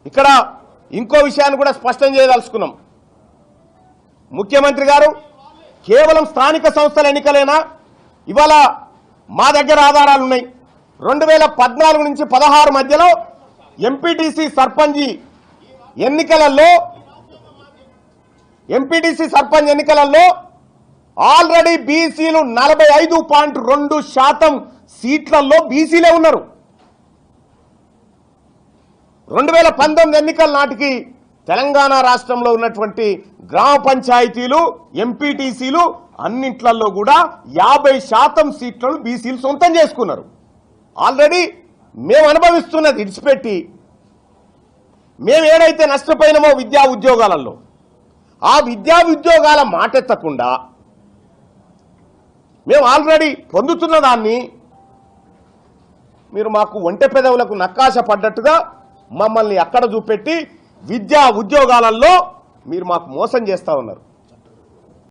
ఇక్కడ ఇంకో విషయాన్ని కూడా స్పష్టం చేయదలుచుకున్నాం. ముఖ్యమంత్రి గారు కేవలం స్థానిక సంస్థల ఎన్నికలేనా? ఇవాళ మా దగ్గర ఆధారాలు ఉన్నాయి. 2014 నుంచి 16 మధ్యలో ఎంపీటీసీ సర్పంచ్ ఎన్నికలలో ఆల్రెడీ బీసీలు 45.2% సీట్లలో బీసీలే ఉన్నారు. 2019 ఎన్నికల నాటికి తెలంగాణ రాష్ట్రంలో ఉన్నటువంటి గ్రామ పంచాయతీలు ఎంపీటీసీలు అన్నింట్లలో కూడా 50% సీట్లను బీసీలు సొంతం చేసుకున్నారు. ఆల్రెడీ మేము అనుభవిస్తున్నది ఇడిచిపెట్టి మేము ఏదైతే నష్టపోయినామో విద్యా ఉద్యోగాలలో ఆ విద్యా ఉద్యోగాల మాటెత్తకుండా మేము ఆల్రెడీ పొందుతున్న దాన్ని మీరు మాకు ఒంటె పెదవులకు నక్కాశ పడ్డట్టుగా మమ్మల్ని అక్కడ చూపెట్టి విద్యా ఉద్యోగాలలో మీరు మాకు మోసం చేస్తూ ఉన్నారు.